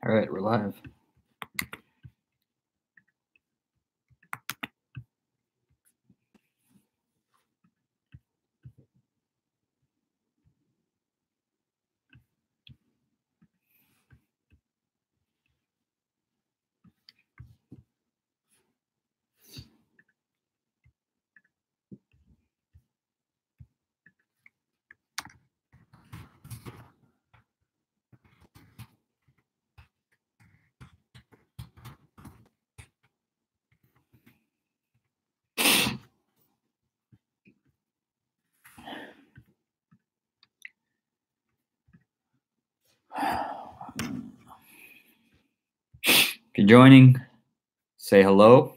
All right, we're live. If you're joining, say hello.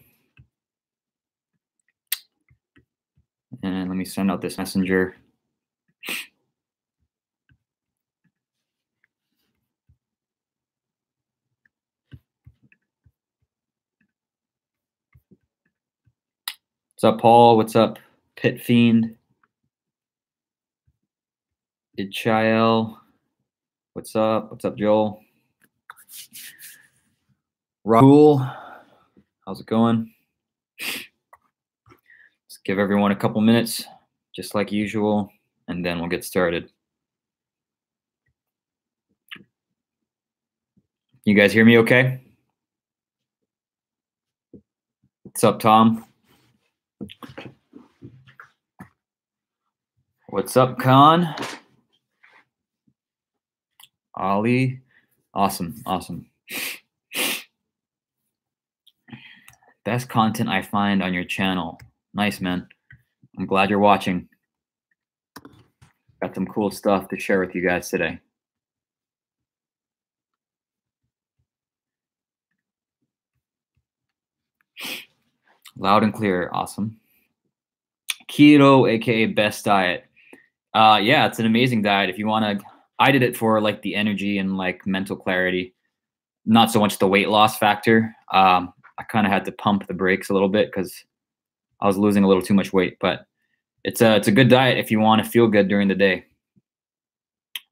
And let me send out this messenger. What's up, Paul? What's up, Pit Fiend? Idchael. What's up? What's up, Joel? Rahul. How's it going? Let's give everyone a couple minutes, just like usual, and then we'll get started. You guys hear me okay? What's up, Tom? What's up, Khan? Ali? Awesome, awesome. Best content I find on your channel. Nice, man. I'm glad you're watching. Got some cool stuff to share with you guys today. Loud and clear. Awesome. Keto, aka best diet. Yeah, it's an amazing diet. If you want to, I did it for like the energy and like mental clarity, not so much the weight loss factor. I kind of had to pump the brakes a little bit because I was losing a little too much weight, but it's a good diet if you want to feel good during the day.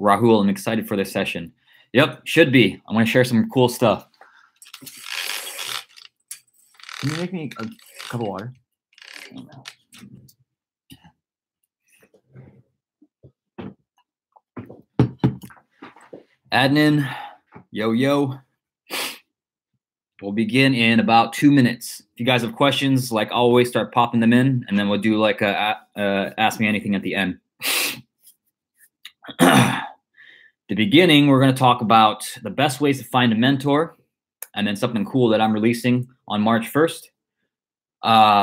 Rahul, I'm excited for this session. Yep, should be. I'm going to share some cool stuff. Can you make me a cup of water? Adnan, yo. We'll begin in about 2 minutes. If you guys have questions, like always, start popping them in, and then we'll do like a ask me anything at the end. The beginning, we're going to talk about the best ways to find a mentor, and then something cool that I'm releasing on March 1st.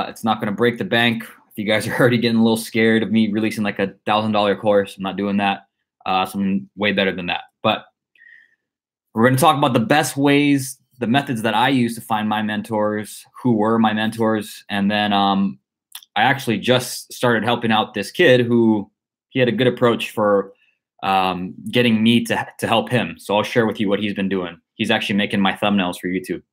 It's not going to break the bank. If you guys are already getting a little scared of me releasing like $1,000 course, I'm not doing that. Something way better than that. But we're going to talk about the best ways, the methods that I use to find my mentors, who were my mentors. And then I actually just started helping out this kid who he had a good approach for getting me to help him. So I'll share with you what he's been doing. He's actually making my thumbnails for YouTube.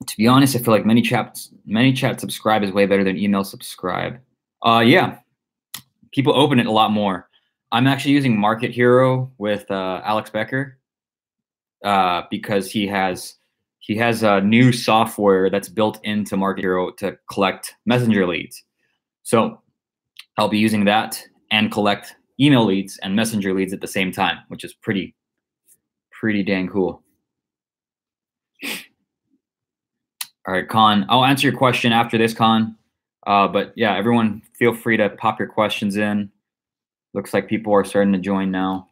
To be honest, I feel like many chat subscribe is way better than email subscribe. Yeah, people open it a lot more. I'm actually using Market Hero with Alex Becker because he has a new software that's built into Market Hero to collect messenger leads. So I'll be using that and collect email leads and messenger leads at the same time, which is pretty dang cool. All right, Khan, I'll answer your question after this, Khan. But yeah, everyone feel free to pop your questions in. Looks like people are starting to join now.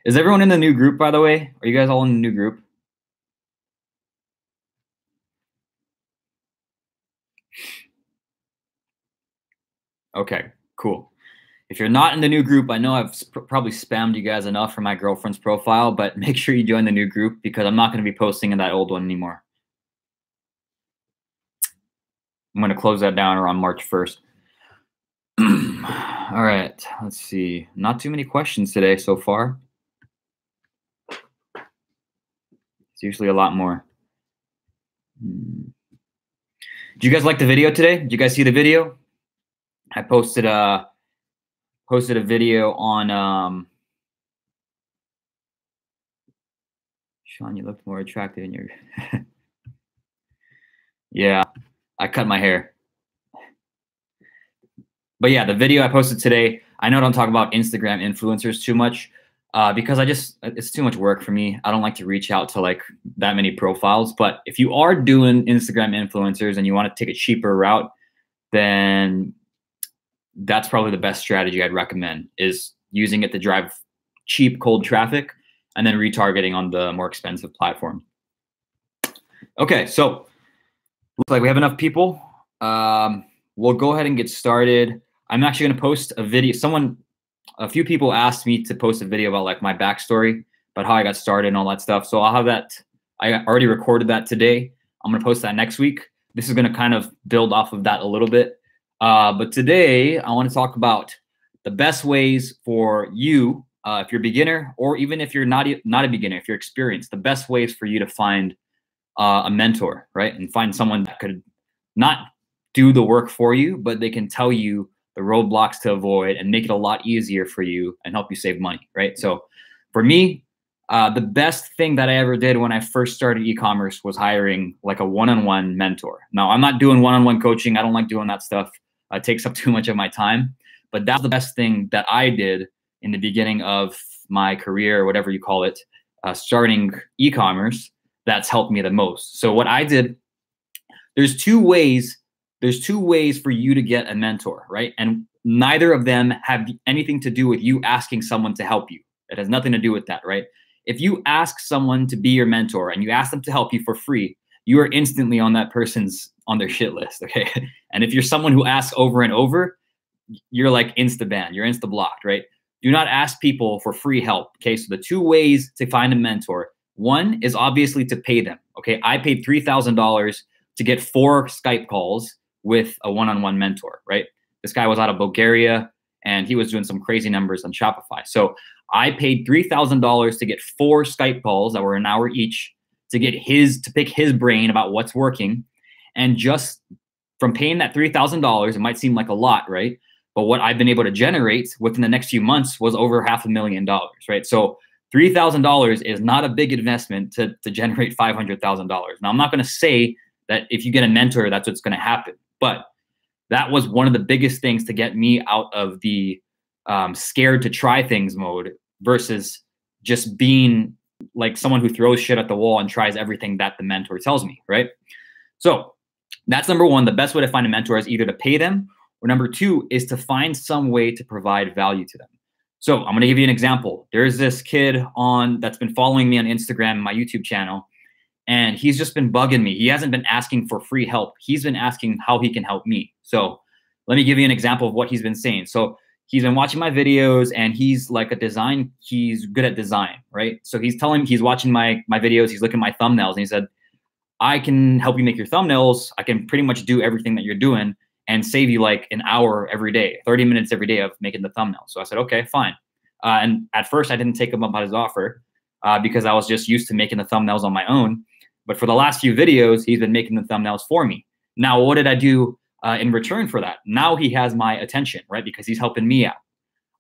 Is everyone in the new group, by the way? Are you guys all in the new group? Okay, cool. If you're not in the new group, I know I've probably spammed you guys enough from my girlfriend's profile, but make sure you join the new group because I'm not going to be posting in that old one anymore. I'm going to close that down around March 1st. All right, let's see. Not too many questions today so far. It's usually a lot more. Do you guys like the video today? Did you guys see the video? I posted a video on Sean, you look more attractive in your yeah, I cut my hair. But yeah, the video I posted today, I know I don't talk about Instagram influencers too much because it's too much work for me. I don't like to reach out to like that many profiles. But if you are doing Instagram influencers and you want to take a cheaper route, then that's probably the best strategy I'd recommend, is using it to drive cheap cold traffic and then retargeting on the more expensive platform. Okay, so looks like we have enough people. We'll go ahead and get started. I'm actually going to post a video. A few people asked me to post a video about like my backstory, about how I got started and all that stuff. So I'll have that. I already recorded that today. I'm going to post that next week. This is going to kind of build off of that a little bit. But today I want to talk about the best ways for you, if you're a beginner, or even if you're not a beginner, if you're experienced, the best ways for you to find a mentor, right? And find someone that could not do the work for you, but they can tell you the roadblocks to avoid and make it a lot easier for you and help you save money, right? So for me, the best thing that I ever did when I first started e-commerce was hiring like a one-on-one mentor. Now, I'm not doing one-on-one coaching. I don't like doing that stuff. It takes up too much of my time. But that's the best thing that I did in the beginning of my career, or whatever you call it, starting e-commerce, that's helped me the most. So what I did, there's two ways for you to get a mentor, right? And neither of them have anything to do with you asking someone to help you. It has nothing to do with that, right? If you ask someone to be your mentor and you ask them to help you for free, you are instantly on their shit list, okay? And if you're someone who asks over and over, you're like insta-banned, you're insta-blocked, right? Do not ask people for free help, okay? So the two ways to find a mentor, one is obviously to pay them, okay? I paid $3,000 to get 4 Skype calls with a one-on-one mentor, right? This guy was out of Bulgaria and he was doing some crazy numbers on Shopify. So I paid $3,000 to get 4 Skype calls that were an hour each to pick his brain about what's working. And just from paying that $3,000, it might seem like a lot, right? But what I've been able to generate within the next few months was over $500,000, right? So $3,000 is not a big investment to generate $500,000. Now, I'm not going to say that if you get a mentor, that's what's going to happen. But that was one of the biggest things to get me out of the scared to try things mode versus just being like someone who throws shit at the wall and tries everything that the mentor tells me, right? So that's number one. The best way to find a mentor is either to pay them, or number two is to find some way to provide value to them. So I'm going to give you an example. There's this kid that's been following me on Instagram, my YouTube channel, and he's just been bugging me. He hasn't been asking for free help. He's been asking how he can help me. So let me give you an example of what he's been saying. So he's been watching my videos and he's like he's good at design, right? So he's watching my videos, he's looking at my thumbnails, and he said, I can help you make your thumbnails. I can pretty much do everything that you're doing and save you like an hour every day, 30 minutes every day of making the thumbnail. So I said, okay, fine. And at first I didn't take him up on his offer because I was just used to making the thumbnails on my own. But for the last few videos, he's been making the thumbnails for me. Now, what did I do in return for that? Now he has my attention, right? Because he's helping me out.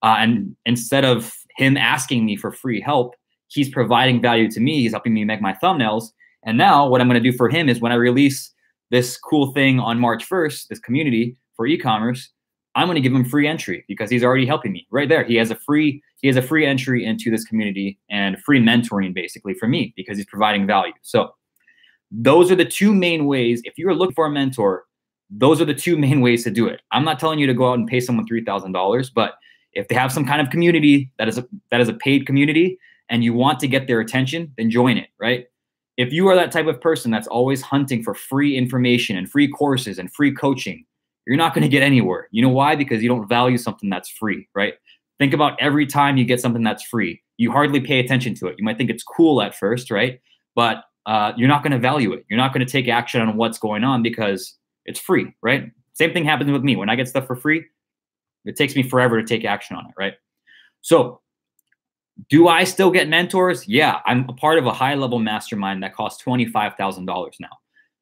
And instead of him asking me for free help, he's providing value to me. He's helping me make my thumbnails. And now what I'm going to do for him is when I release this cool thing on March 1st, this community for e-commerce, I'm going to give him free entry because he's already helping me right there. He has a free entry into this community and free mentoring basically for me because he's providing value. So those are the two main ways. If you're looking for a mentor, those are the two main ways to do it. I'm not telling you to go out and pay someone $3,000, but if they have some kind of community that is a paid community and you want to get their attention, then join it, right? If you are that type of person that's always hunting for free information and free courses and free coaching, you're not going to get anywhere. You know why? Because you don't value something that's free, right? Think about every time you get something that's free, you hardly pay attention to it. You might think it's cool at first, right? But you're not going to value it. You're not going to take action on what's going on because it's free, right? Same thing happens with me. When I get stuff for free, it takes me forever to take action on it, right? So do I still get mentors? Yeah, I'm a part of a high-level mastermind that costs $25,000 now.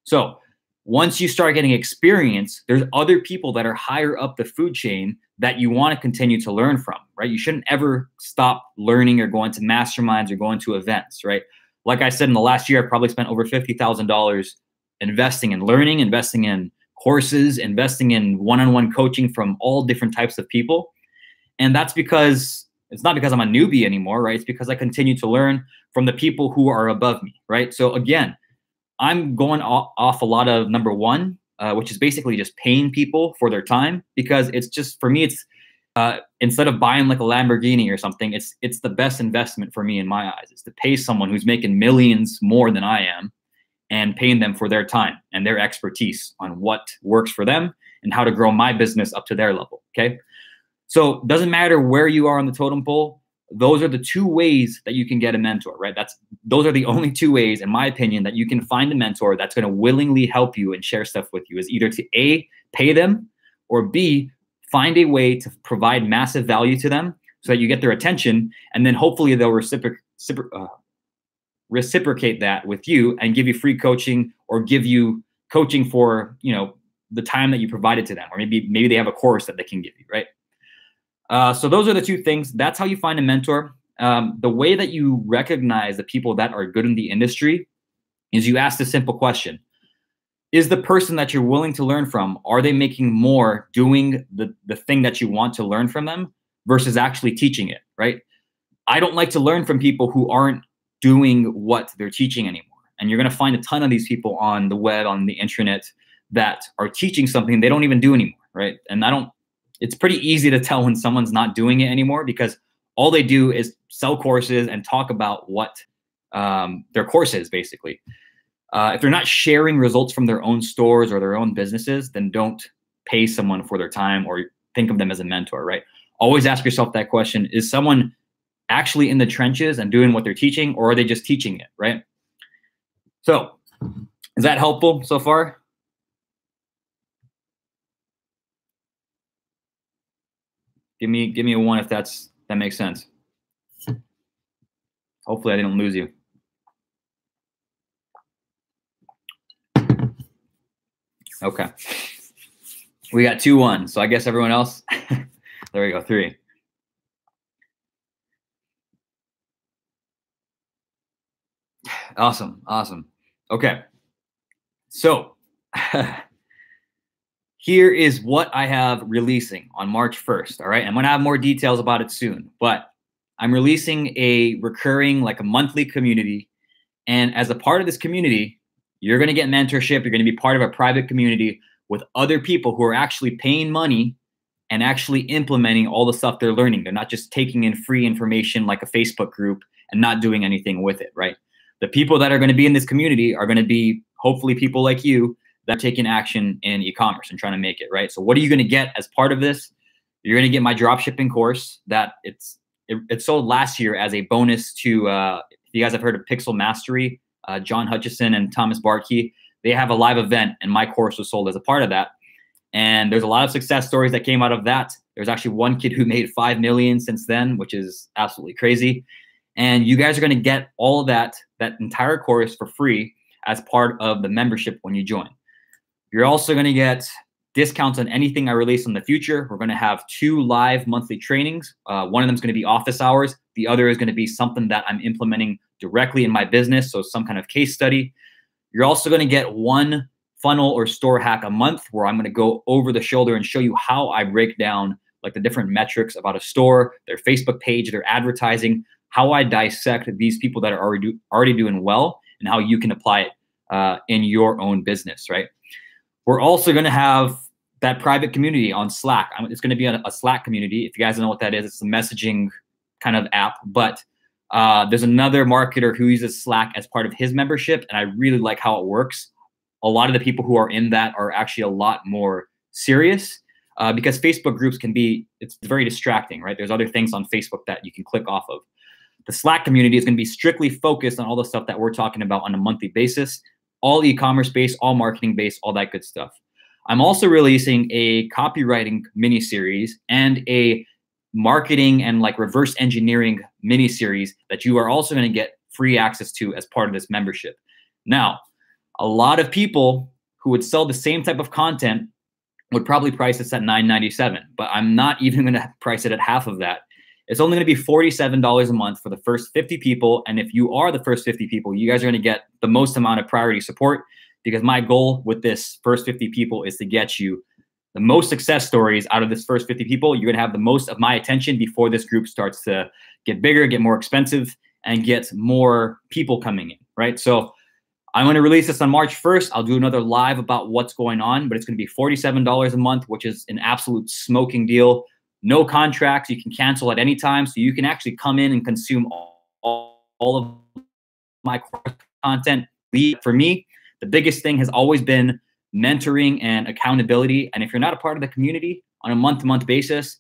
So Once you start getting experience, there's other people that are higher up the food chain that you want to continue to learn from, right? You shouldn't ever stop learning or going to masterminds or going to events, right? Like I said, in the last year, I've probably spent over $50,000 investing in learning, investing in courses, investing in one-on-one coaching from all different types of people. And that's because it's not because I'm a newbie anymore, right? It's because I continue to learn from the people who are above me, right? So again, I'm going off a lot of number one, which is basically just paying people for their time, because it's just, for me, it's instead of buying like a Lamborghini or something, it's the best investment for me in my eyes. It's to pay someone who's making millions more than I am and paying them for their time and their expertise on what works for them and how to grow my business up to their level, okay? So it doesn't matter where you are on the totem pole. Those are the two ways that you can get a mentor, right? Those are the only two ways, in my opinion, that you can find a mentor that's going to willingly help you and share stuff with you, is either to A, pay them, or B, find a way to provide massive value to them so that you get their attention, and then hopefully they'll reciprocate that with you and give you free coaching, or give you coaching for, the time that you provided to them, or maybe they have a course that they can give you, right? So those are the two things. That's how you find a mentor. The way that you recognize the people that are good in the industry is you ask the simple question: is the person that you're willing to learn from, are they making more doing the thing that you want to learn from them versus actually teaching it, right? I don't like to learn from people who aren't doing what they're teaching anymore. And you're going to find a ton of these people on the web, on the internet, that are teaching something they don't even do anymore, right? And it's pretty easy to tell when someone's not doing it anymore, because all they do is sell courses and talk about what their course is, basically. If they're not sharing results from their own stores or their own businesses, then don't pay someone for their time or think of them as a mentor, right? Always ask yourself that question: is someone actually in the trenches and doing what they're teaching, or are they just teaching it, right? So is that helpful so far? Give me a one if that makes sense. Hopefully I didn't lose you. Okay. We got 2-1. So I guess everyone else, there we go, 3. Awesome. Okay. So here is what I have releasing on March 1st. All right. I'm going to have more details about it soon, but I'm releasing a recurring, like a monthly community. And as a part of this community, you're going to get mentorship. You're going to be part of a private community with other people who are actually paying money and actually implementing all the stuff they're learning. They're not just taking in free information like a Facebook group and not doing anything with it, right? The people that are going to be in this community are going to be hopefully people like you that are taking action in e-commerce and trying to make it, right? So what are you going to get as part of this? You're going to get my dropshipping course that it sold last year as a bonus to, if you guys have heard of Pixel Mastery, John Hutchison and Thomas Barkey, they have a live event, and my course was sold as a part of that. And there's a lot of success stories that came out of that. There's actually one kid who made 5 million since then, which is absolutely crazy. And you guys are going to get all of that entire course for free as part of the membership when you join. You're also going to get discounts on anything I release in the future. We're going to have 2 live monthly trainings. One of them is going to be office hours. The other is going to be something that I'm implementing directly in my business, so some kind of case study. You're also going to get 1 funnel or store hack a month, where I'm going to go over the shoulder and show you how I break down like the different metrics about a store, their Facebook page, their advertising, how I dissect these people that are already doing well, and how you can apply it in your own business, right? We're also going to have that private community on Slack. It's going to be a Slack community. If you guys don't know what that is, it's a messaging kind of app. But there's another marketer who uses Slack as part of his membership, and I really like how it works. A lot of the people who are in that are actually a lot more serious because Facebook groups it's very distracting, right? There's other things on Facebook that you can click off of. The Slack community is going to be strictly focused on all the stuff that we're talking about on a monthly basis, all e-commerce based, all marketing based, all that good stuff. I'm also releasing a copywriting mini series and a marketing and like reverse engineering mini series that you are also going to get free access to as part of this membership. Now, a lot of people who would sell the same type of content would probably price this at $9.97, but I'm not even going to price it at half of that. It's only going to be $47 a month for the first 50 people. And if you are the first 50 people, you guys are going to get the most amount of priority support, because my goal with this first 50 people is to get you the most success stories out of this first 50 people. You're going to have the most of my attention before this group starts to get bigger, get more expensive, and get more people coming in, right? So I'm going to release this on March 1st. I'll do another live about what's going on, but it's going to be $47 a month, which is an absolute smoking deal. No contracts. You can cancel at any time. So you can actually come in and consume all of my course content. For me, the biggest thing has always been mentoring and accountability. And if you're not a part of the community on a month-to-month basis,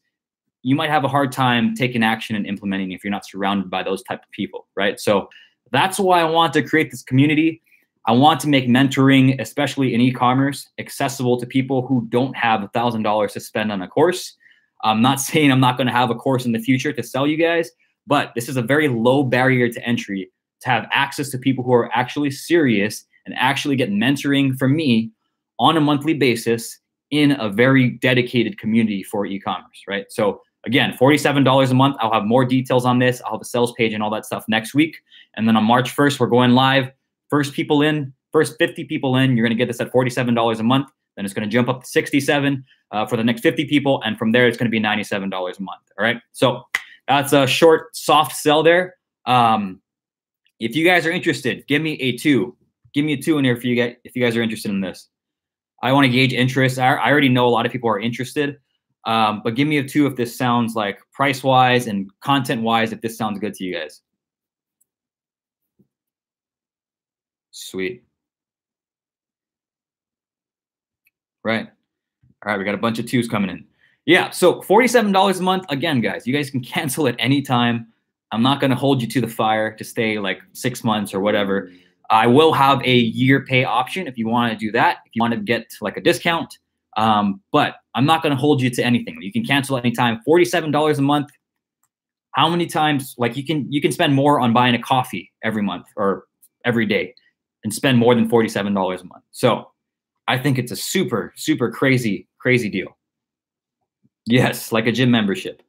you might have a hard time taking action and implementing if you're not surrounded by those type of people, right? So that's why I want to create this community. I want to make mentoring, especially in e-commerce, accessible to people who don't have $1,000 to spend on a course. I'm not saying I'm not going to have a course in the future to sell you guys, but this is a very low barrier to entry to have access to people who are actually serious and actually get mentoring from me on a monthly basis in a very dedicated community for e-commerce, right? So again, $47 a month. I'll have more details on this. I'll have a sales page and all that stuff next week. And then on March 1st, we're going live. First 50 people in, you're going to get this at $47 a month. Then it's going to jump up to $67 for the next 50 people. And from there, it's going to be $97 a month. All right. So that's a short, soft sell there. If you guys are interested, give me a 2. Give me a 2 in here if you guys are interested in this. I want to gauge interest. I already know a lot of people are interested, but give me a 2 if this sounds like price-wise and content-wise, if this sounds good to you guys. Sweet. Right. All right, we got a bunch of 2s coming in. Yeah, so $47 a month. Again, guys, you guys can cancel at any time. I'm not going to hold you to the fire to stay like 6 months or whatever. I will have a year pay option if you want to do that, if you want to get like a discount. But I'm not going to hold you to anything. You can cancel at any time. $47 a month. How many times, like you can spend more on buying a coffee every month or every day and spend more than $47 a month. So I think it's a super, super crazy deal. Yes, like a gym membership.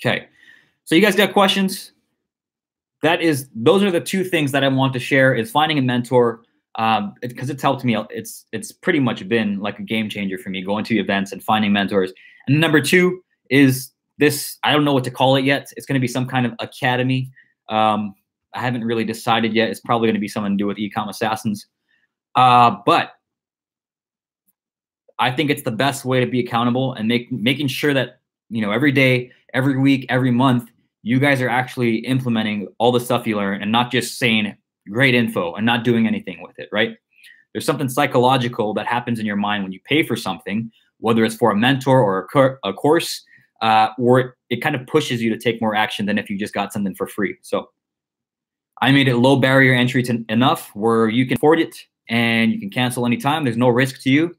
Okay, so you guys got questions? Those are the 2 things that I want to share, is finding a mentor, because it's helped me. It's pretty much been like a game changer for me, going to events and finding mentors. And number 2 is this, I don't know what to call it yet. It's going to be some kind of academy. I haven't really decided yet. It's probably going to be something to do with e-com assassins. But I think it's the best way to be accountable and making sure that, you know, every day, every week, every month, you guys are actually implementing all the stuff you learn and not just saying great info and not doing anything with it, right? There's something psychological that happens in your mind when you pay for something, whether it's for a mentor or a course, or it kind of pushes you to take more action than if you just got something for free. So I made it low barrier entry enough where you can afford it and you can cancel anytime. There's no risk to you.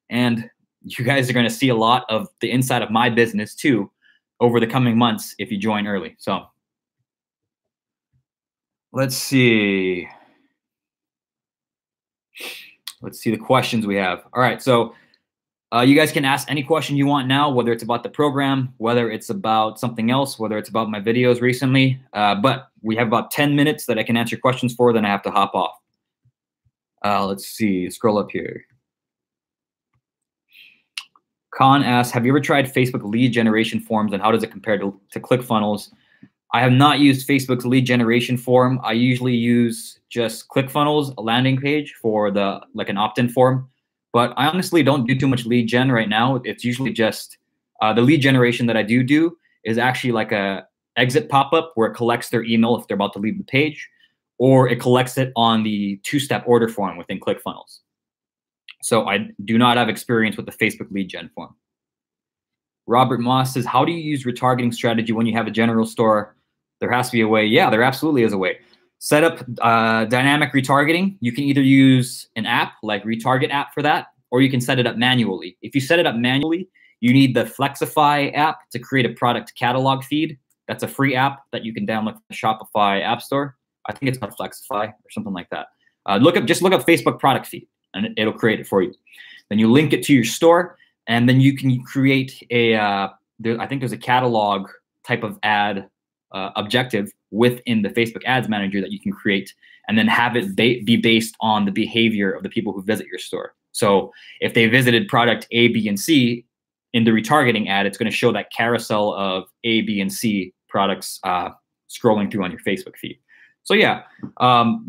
And you guys are going to see a lot of the inside of my business too over the coming months if you join early. So let's see. Let's see the questions we have. All right. So you guys can ask any question you want now, whether it's about the program, whether it's about something else, whether it's about my videos recently. But we have about 10 minutes that I can answer questions for, then I have to hop off. Let's see. Scroll up here. Khan asks, have you ever tried Facebook lead generation forms and how does it compare to ClickFunnels? I have not used Facebook's lead generation form. I usually use just ClickFunnels, a landing page for like an opt-in form. But I honestly don't do too much lead gen right now. It's usually just the lead generation that I do is actually like a exit pop-up where it collects their email if they're about to leave the page, or it collects it on the 2-step order form within ClickFunnels. So I do not have experience with the Facebook lead gen form. Robert Moss says, how do you use retargeting strategy when you have a general store? There has to be a way. Yeah, there absolutely is a way. Set up dynamic retargeting. You can either use an app like Retarget app for that, or you can set it up manually. If you set it up manually, you need the Flexify app to create a product catalog feed. That's a free app that you can download from the Shopify App Store. I think it's called Flexify or something like that. Just look up Facebook product feed, and it'll create it for you. Then you link it to your store, and then you can create a. I think there's a catalog type of ad objective within the Facebook Ads Manager that you can create, and then have it be based on the behavior of the people who visit your store. So if they visited product A, B, and C in the retargeting ad, it's going to show that carousel of A, B, and C products scrolling through on your Facebook feed. So yeah,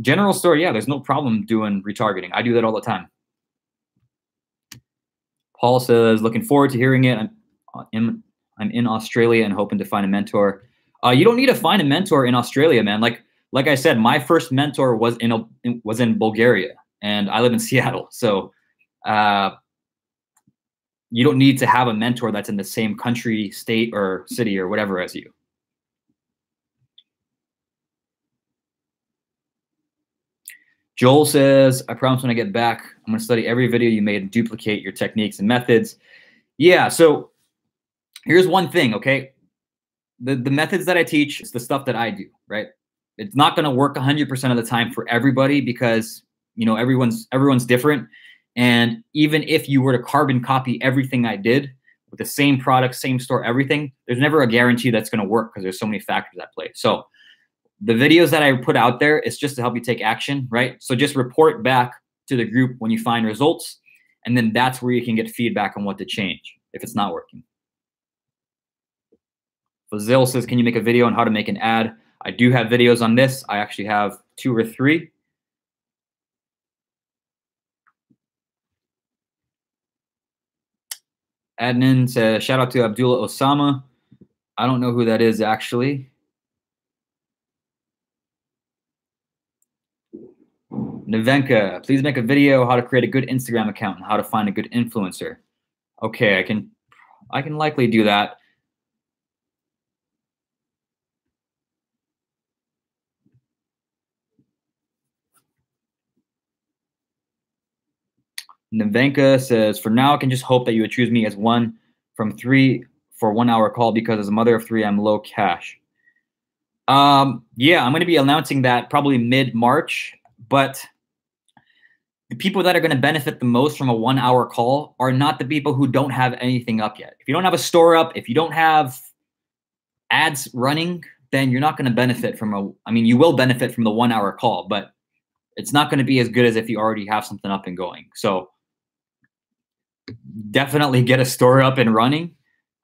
general store, yeah, there's no problem doing retargeting. I do that all the time. Paul says, looking forward to hearing it. I'm in Australia and hoping to find a mentor. You don't need to find a mentor in Australia, man. Like I said, my first mentor was in Bulgaria, and I live in Seattle. So you don't need to have a mentor that's in the same country, state, or city or whatever as you. Joel says, I promise when I get back, I'm going to study every video you made and duplicate your techniques and methods. Yeah, so here's one thing, okay? The methods that I teach is the stuff that I do, right? It's not going to work 100% of the time for everybody because, you know, everyone's different. And even if you were to carbon copy everything I did with the same product, same store, everything, there's never a guarantee that's going to work because there's so many factors at play. So the videos that I put out there is just to help you take action, right? So just report back to the group when you find results, and then that's where you can get feedback on what to change if it's not working. Fazil says, can you make a video on how to make an ad? I do have videos on this. I actually have 2 or 3. Adnan says, shout out to Abdullah Osama. I don't know who that is actually. Nevenka, please make a video how to create a good Instagram account and how to find a good influencer. Okay, I can likely do that. Nevenka says, for now, I can just hope that you would choose me as one from 3 for 1 hour call because as a mother of 3, I'm low cash. Yeah, I'm going to be announcing that probably mid-March, but the people that are going to benefit the most from a 1 hour call are not the people who don't have anything up yet. If you don't have a store up, if you don't have ads running, then you're not going to benefit from you will benefit from the 1 hour call, but it's not going to be as good as if you already have something up and going. So definitely get a store up and running.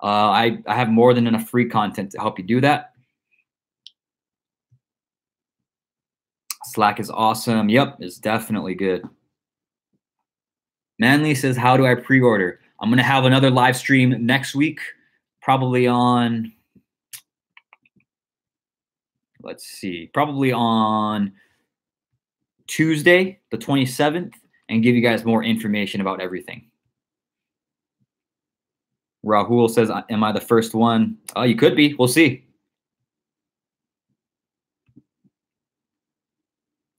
I have more than enough free content to help you do that. Slack is awesome. Yep, it's definitely good. Manly says, how do I pre-order? I'm going to have another live stream next week, probably on, let's see, probably on Tuesday, the 27th, and give you guys more information about everything. Rahul says, am I the first one? You could be. We'll see.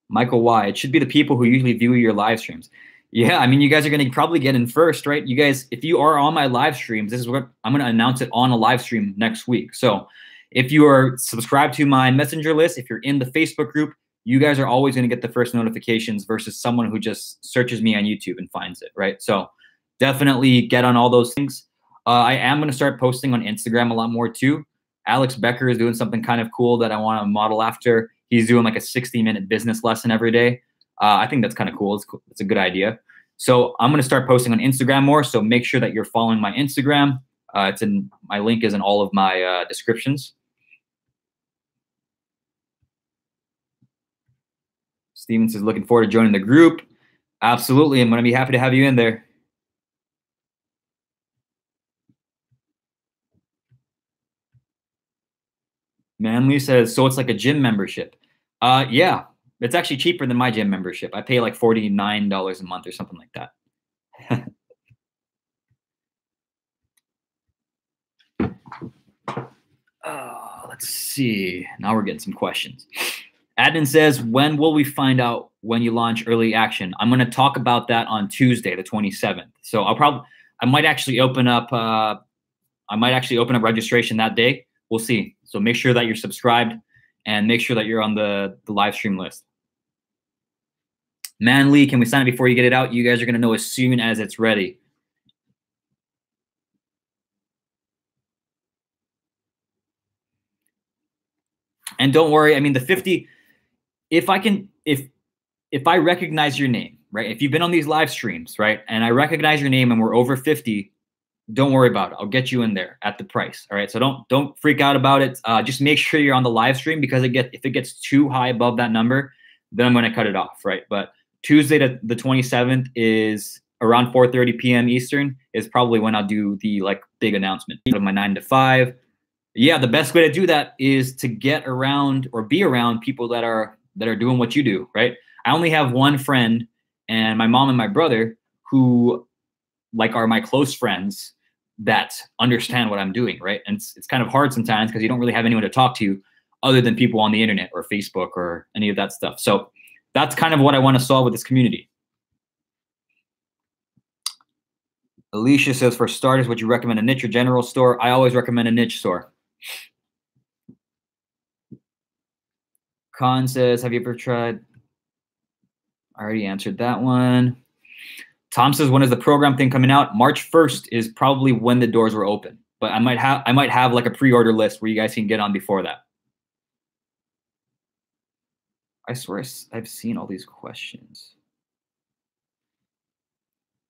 Michael Y, it should be the people who usually view your live streams. Yeah, I mean, you guys are going to probably get in first, right? You guys, if you are on my live streams, this is what I'm going to announce it on a live stream next week. So if you are subscribed to my messenger list, if you're in the Facebook group, you guys are always going to get the first notifications versus someone who just searches me on YouTube and finds it, right? So definitely get on all those things. I am going to start posting on Instagram a lot more too. Alex Becker is doing something kind of cool that I want to model after. He's doing like a 60-minute business lesson every day. I think that's kind of cool. It's a good idea. So I'm going to start posting on Instagram more. So make sure that you're following my Instagram. My link is in all of my descriptions. Steven says, looking forward to joining the group. Absolutely. I'm going to be happy to have you in there. Manly says, so it's like a gym membership. Yeah, it's actually cheaper than my gym membership. I pay like $49 a month or something like that. Let's see. Now we're getting some questions. Adnan says, when will we find out when you launch early action? I'm going to talk about that on Tuesday, the 27th. So I might actually open up registration that day. we'll see. So make sure that you're subscribed and make sure that you're on the live stream list. Manly, can we sign it before you get it out? You guys are going to know as soon as it's ready. And don't worry, I mean, the 50, if I recognize your name, right? If you've been on these live streams, right? And I recognize your name and we're over 50, don't worry about it. I'll get you in there at the price. All right. So don't freak out about it. Just make sure you're on the live stream, because if it gets too high above that number, then I'm going to cut it off. Right. But Tuesday the 27th is around 4:30 p.m. Eastern is probably when I'll do the big announcement of my 9 to 5. Yeah. The best way to do that is to get around or be around people that are doing what you do. Right. I only have one friend, and my mom and my brother, who are my close friends that understand what I'm doing, right? And it's kind of hard sometimes because you don't really have anyone to talk to other than people on the internet or Facebook or any of that stuff. So that's kind of what I want to solve with this community. Alicia says, for starters, would you recommend a niche or general store? I always recommend a niche store. Khan says, have you ever tried? I already answered that one. Tom says, when is the program thing coming out? March 1st is probably when the doors were open, but I might have like a pre-order list where you guys can get on before that. I swear I've seen all these questions.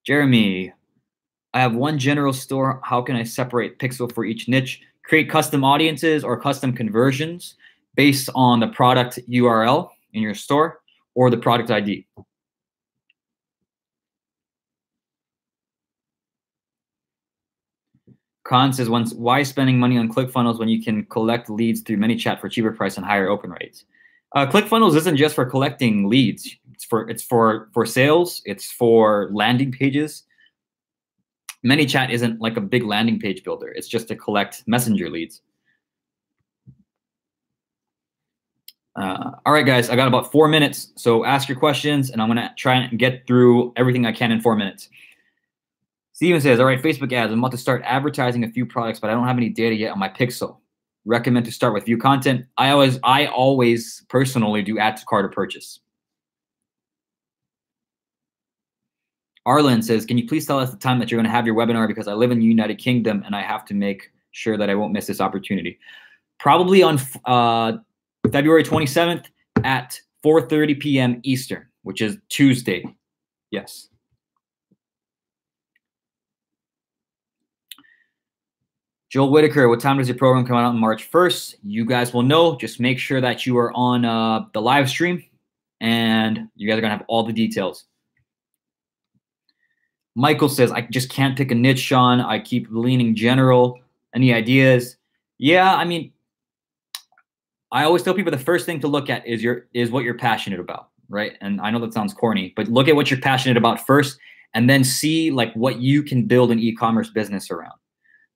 Jeremy, I have one general store. How can I separate pixel for each niche? Create custom audiences or custom conversions based on the product URL in your store or the product ID. Khan says, why spending money on ClickFunnels when you can collect leads through ManyChat for cheaper price and higher open rates? ClickFunnels isn't just for collecting leads. It's for sales. It's for landing pages. ManyChat isn't like a big landing page builder. It's just to collect messenger leads. All right, guys, I got about 4 minutes. So ask your questions, and I'm going to try and get through everything I can in 4 minutes. Steven says, all right, Facebook ads. I'm about to start advertising a few products, but I don't have any data yet on my pixel. Recommend to start with view content. I always personally do add to cart or purchase. Arlen says, can you please tell us the time that you're going to have your webinar, because I live in the United Kingdom and I have to make sure that I won't miss this opportunity. Probably on February 27th at 4:30 p.m. Eastern, which is Tuesday. Yes. Joel Whitaker, what time does your program come out on March 1st? You guys will know. Just make sure that you are on the live stream, and you guys are going to have all the details. Michael says, I just can't pick a niche, Sean. I keep leaning general. Any ideas? Yeah, I mean, I always tell people the first thing to look at is what you're passionate about, right? And I know that sounds corny, but look at what you're passionate about first, and then see what you can build an e-commerce business around.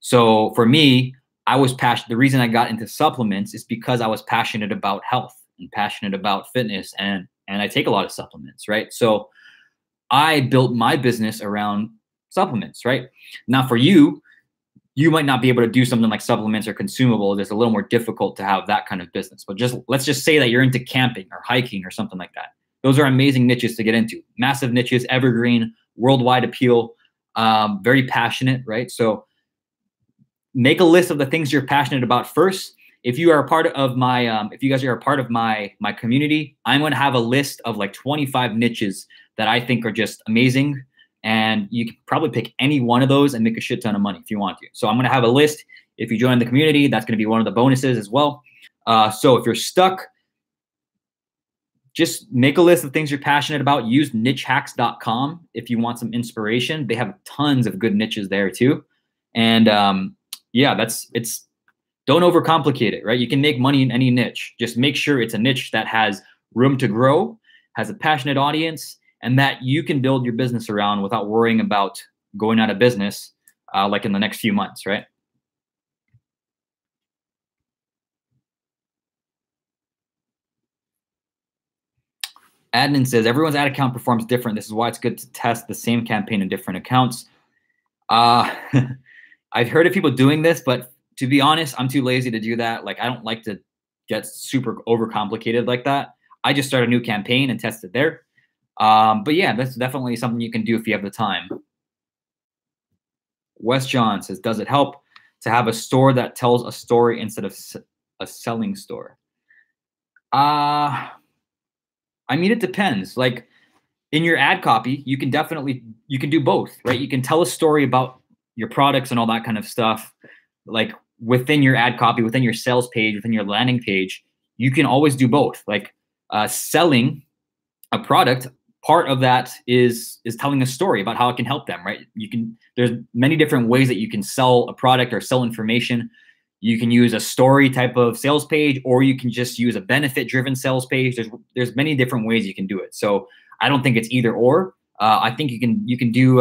So for me, I was passionate. The reason I got into supplements is because I was passionate about health and passionate about fitness, and I take a lot of supplements, right? So I built my business around supplements, right? Now for you, you might not be able to do something like supplements or consumables. It's a little more difficult to have that kind of business. But let's just say that you're into camping or hiking or something like that. Those are amazing niches to get into. Massive niches, evergreen, worldwide appeal, very passionate, right? So make a list of the things you're passionate about first. If you are a part of my, if you guys are a part of my community, I'm going to have a list of 25 niches that I think are just amazing. And you can probably pick any one of those and make a shit ton of money if you want to. So I'm going to have a list. If you join the community, that's going to be one of the bonuses as well. So if you're stuck, just make a list of things you're passionate about. Use nichehacks.com if you want some inspiration. They have tons of good niches there too. And yeah, don't overcomplicate it, right? You can make money in any niche. Just make sure it's a niche that has room to grow, has a passionate audience, and that you can build your business around without worrying about going out of business in the next few months, right? Adnan says, everyone's ad account performs different. This is why it's good to test the same campaign in different accounts. I've heard of people doing this, but To be honest, I'm too lazy to do that. Like, I don't like to get super overcomplicated like that. I just start a new campaign and test it there. But yeah, that's definitely something you can do if you have the time. Wes John says, does it help to have a store that tells a story instead of a selling store? I mean, it depends. Like, in your ad copy, you can do both, right? You can tell a story about your products and all that kind of stuff. Like, within your ad copy, within your sales page, within your landing page, you can always do both. Like, selling a product, part of that is telling a story about how it can help them, right? There's many different ways that you can sell a product or sell information. You can use a story type of sales page, or you can just use a benefit driven sales page. There's many different ways you can do it. So I don't think it's either or. I think you can do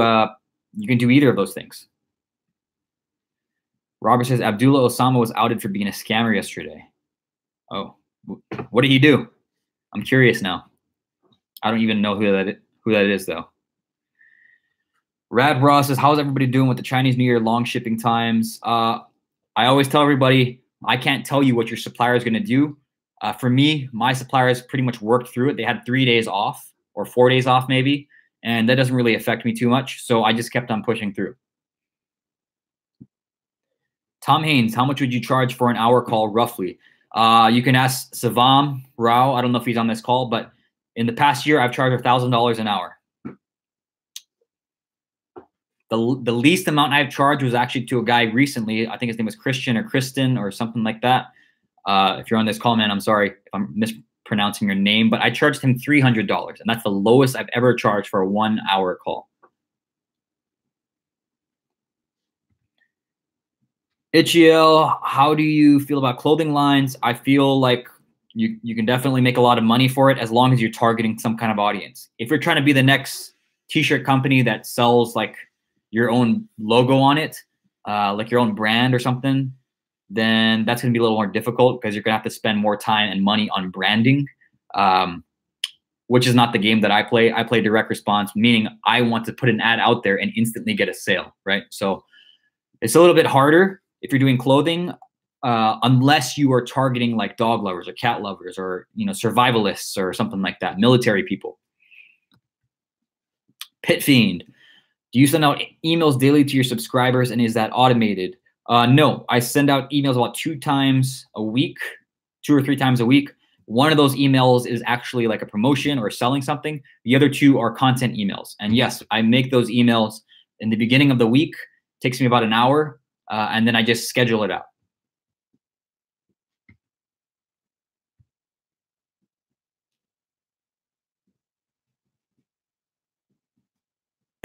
either of those things. Robert says Abdullah Osama was outed for being a scammer yesterday. Oh, what did he do? I'm curious now. I don't even know who that is though. Rad Ross says, how's everybody doing with the Chinese New Year long shipping times? I always tell everybody, I can't tell you what your supplier is going to do. For me, my suppliers pretty much worked through it. They had 3 days off or 4 days off maybe, and that doesn't really affect me too much. So I just kept on pushing through. Tom Haynes, how much would you charge for an hour call roughly? You can ask Savam Rao. I don't know if he's on this call, but in the past year, I've charged $1,000 an hour. The least amount I've charged was actually to a guy recently. I think his name was Christian or Kristen or something like that. If you're on this call, man, I'm sorry if I'm mispronouncing your name, but I charged him $300, and that's the lowest I've ever charged for a 1 hour call. Ichiel, how do you feel about clothing lines? I feel like you can definitely make a lot of money for it as long as you're targeting some kind of audience. If you're trying to be the next t-shirt company that sells like your own logo on it, like your own brand or something, then that's going to be a little more difficult because you're going to have to spend more time and money on branding, which is not the game that I play. I play direct response, meaning I want to put an ad out there and instantly get a sale, right? So it's a little bit harder if you're doing clothing, unless you are targeting like dog lovers or cat lovers or, survivalists or something like that, military people. Pit Fiend, do you send out emails daily to your subscribers, and is that automated? No, I send out emails about 2 or 3 times a week. One of those emails is actually like a promotion or selling something. The other 2 are content emails. And yes, I make those emails in the beginning of the week. It takes me about an hour, and then I just schedule it out.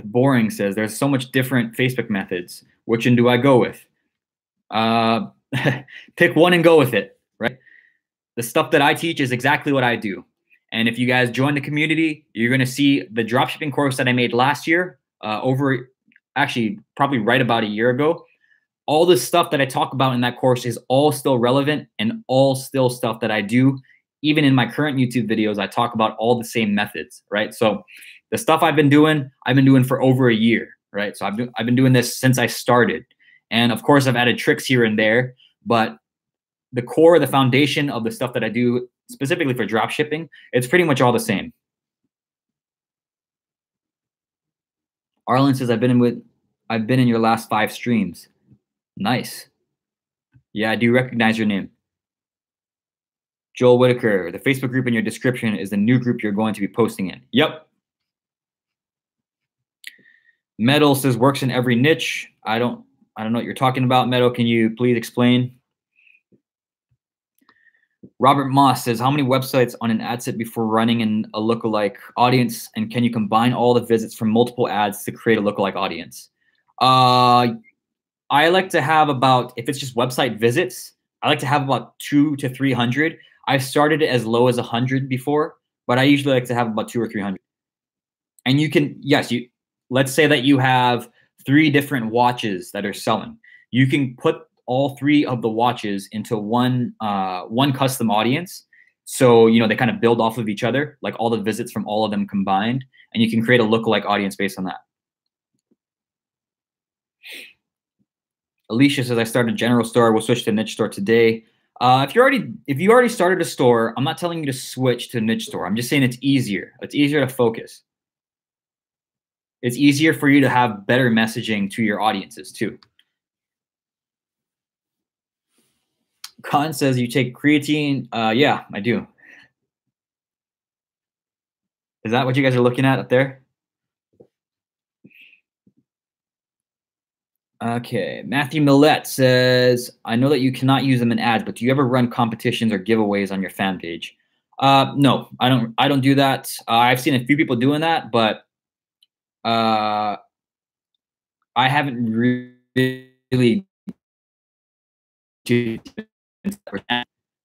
Boring says, there's so much different Facebook methods. Which one do I go with? Pick one and go with it, right? The stuff that I teach is exactly what I do. And if you guys join the community, you're going to see the dropshipping course that I made last year, actually probably right about a year ago. All the stuff that I talk about in that course is all still relevant and all still stuff that I do. Even in my current YouTube videos, I talk about all the same methods, right? So the stuff I've been doing for over a year, right? So I've been doing this since I started. And of course, I've added tricks here and there, but the core, the foundation of the stuff that I do specifically for drop shipping, it's pretty much all the same. Arlen says, I've been in your last 5 streams. Nice. Yeah, I do recognize your name. Joel Whitaker, the Facebook group in your description is the new group you're going to be posting in. Yep. Metal says works in every niche. I don't know what you're talking about, Metal. Can you please explain? Robert Moss says, how many websites on an ad set before running in a lookalike audience? And can you combine all the visits from multiple ads to create a lookalike audience? I like to have about, if it's just website visits, I like to have about 200 to 300. I've started it as low as 100 before, but I usually like to have about 200 or 300. And you can, let's say that you have 3 different watches that are selling. You can put all 3 of the watches into one custom audience. So, they kind of build off of each other, like all the visits from all of them combined, and you can create a lookalike audience based on that. Alicia says, I started a general store. We'll switch to a niche store today. If you already started a store, I'm not telling you to switch to a niche store. I'm just saying it's easier. It's easier to focus. It's easier for you to have better messaging to your audiences too. Khan says you take creatine. Yeah, I do. Is that what you guys are looking at up there? Okay, Matthew Millette says, I know that you cannot use them in ads, but do you ever run competitions or giveaways on your fan page? No, I don't. I don't do that. I've seen a few people doing that, but I haven't really.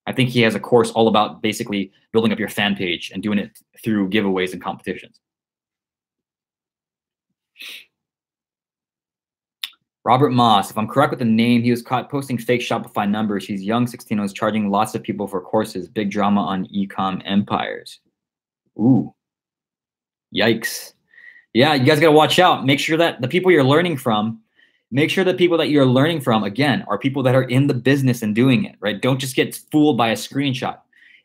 I think he has a course all about basically building up your fan page and doing it through giveaways and competitions. Robert Moss, if I'm correct with the name, he was caught posting fake Shopify numbers. He's young, 16, and was charging lots of people for courses. Big drama on e-com empires. Ooh, yikes. Yeah, you guys got to watch out. Make sure that the people you're learning from, again, are people that are in the business and doing it, right? Don't just get fooled by a screenshot.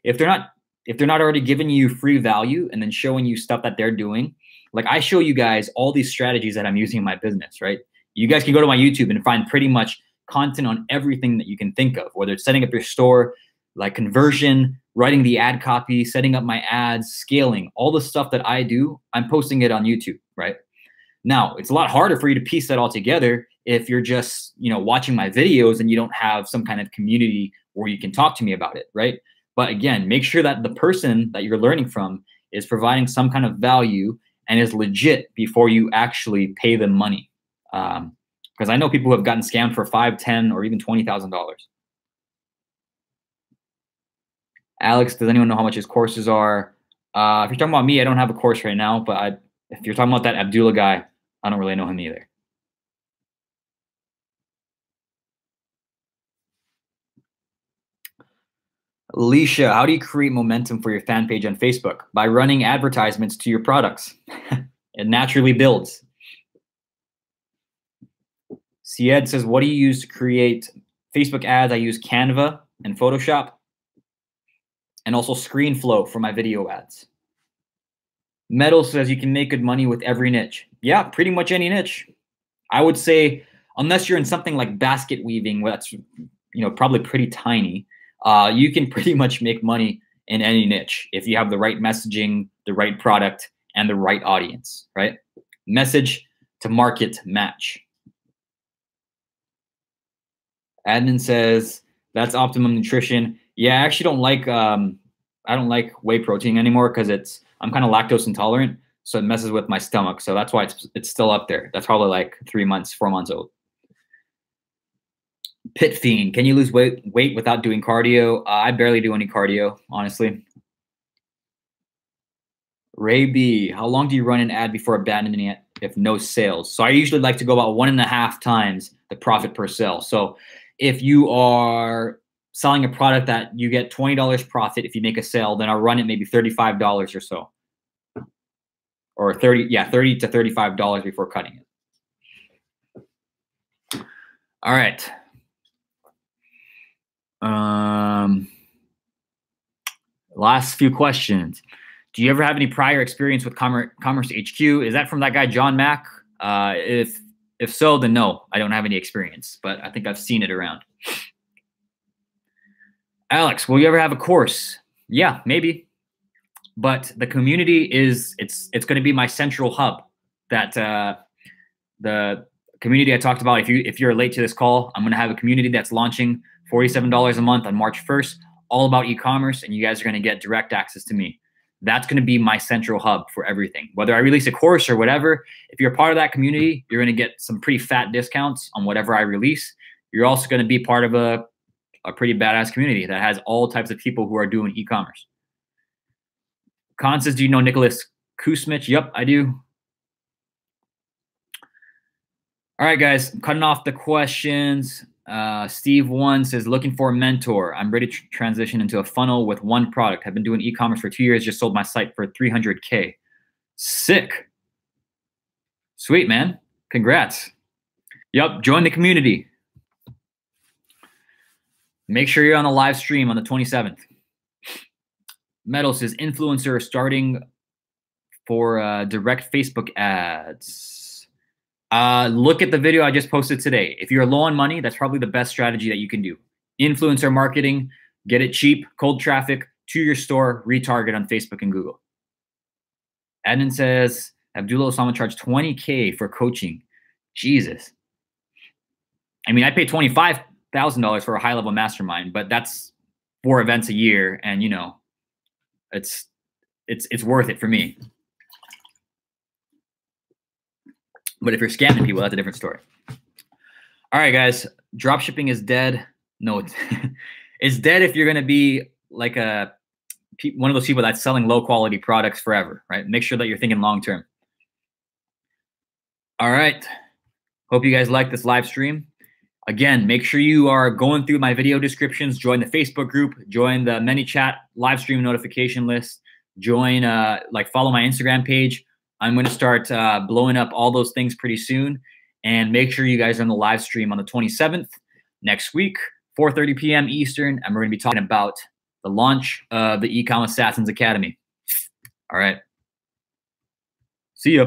If they're not already giving you free value and then showing you stuff that they're doing, like I show you guys all these strategies that I'm using in my business, right? You guys can go to my YouTube and find pretty much content on everything that you can think of, whether it's setting up your store, like conversion, writing the ad copy, setting up my ads, scaling, all the stuff that I do, I'm posting it on YouTube, right? Now, it's a lot harder for you to piece that all together if you're just, watching my videos and you don't have some kind of community where you can talk to me about it, right? But again, make sure that the person that you're learning from is providing some kind of value and is legit before you actually pay them money. Because I know people who have gotten scammed for $5,000, $10,000, or even $20,000. Alex, does anyone know how much his courses are? If you're talking about me, I don't have a course right now, but if you're talking about that Abdullah guy, I don't really know him either. Alicia, how do you create momentum for your fan page on Facebook? By running advertisements to your products. It naturally builds. Sied says, what do you use to create Facebook ads? I use Canva and Photoshop and also ScreenFlow for my video ads. Metal says you can make good money with every niche. Yeah, pretty much any niche. I would say, unless you're in something like basket weaving, where that's probably pretty tiny, you can pretty much make money in any niche if you have the right messaging, the right product, and the right audience, right? Message to market match. Adnan says that's optimum nutrition. Yeah, I actually don't like I don't like whey protein anymore because I'm kind of lactose intolerant, so it messes with my stomach. So that's why it's still up there. That's probably like 3 months, 4 months old. Pit Fiend, can you lose weight without doing cardio? I barely do any cardio, honestly. Ray B, how long do you run an ad before abandoning it if no sales? So I usually like to go about 1.5 times the profit per sale. So if you are selling a product that you get $20 profit if you make a sale, then I'll run it maybe $35 or so. Or $30 to $35 before cutting it. All right. Last few questions. Do you ever have any prior experience with Commerce HQ? Is that from that guy, John Mack? If so, then no, I don't have any experience, but I think I've seen it around. Alex, will you ever have a course? Yeah, maybe. But the community it's going to be my central hub. That the community I talked about, if you're late to this call, I'm going to have a community that's launching $47 a month on March 1st, all about e-commerce, and you guys are going to get direct access to me. That's going to be my central hub for everything. Whether I release a course or whatever, if you're part of that community, you're going to get some pretty fat discounts on whatever I release. You're also going to be part of a pretty badass community that has all types of people who are doing e-commerce. Khan says, do you know Nicholas Kusmich? Yep, I do. All right, guys, I'm cutting off the questions. Steve 1 says, looking for a mentor. I'm ready to transition into a funnel with one product. I've been doing e-commerce for 2 years, just sold my site for $300K. Sick. Sweet, man. Congrats. Yep, join the community. Make sure you're on the live stream on the 27th. Metal says influencer starting for direct Facebook ads. Look at the video I just posted today. If you're low on money, that's probably the best strategy that you can do. Influencer marketing, get it cheap, cold traffic to your store, retarget on Facebook and Google. Adnan says, Abdullah Osama charged $20K for coaching. Jesus. I mean, I pay $25,000 for a high-level mastermind, but that's 4 events a year, and you know, it's worth it for me. But if you're scamming people, that's a different story. All right, guys, dropshipping is dead. No, it's dead if you're going to be like one of those people that's selling low-quality products forever, right? Make sure that you're thinking long-term. All right. Hope you guys like this live stream. Again, make sure you are going through my video descriptions, join the Facebook group, join the ManyChat live stream notification list, join, follow my Instagram page. I'm going to start blowing up all those things pretty soon. And make sure you guys are on the live stream on the 27th next week, 4:30 p.m. Eastern. And we're going to be talking about the launch of the eCommerce Assassins Academy. All right. See ya.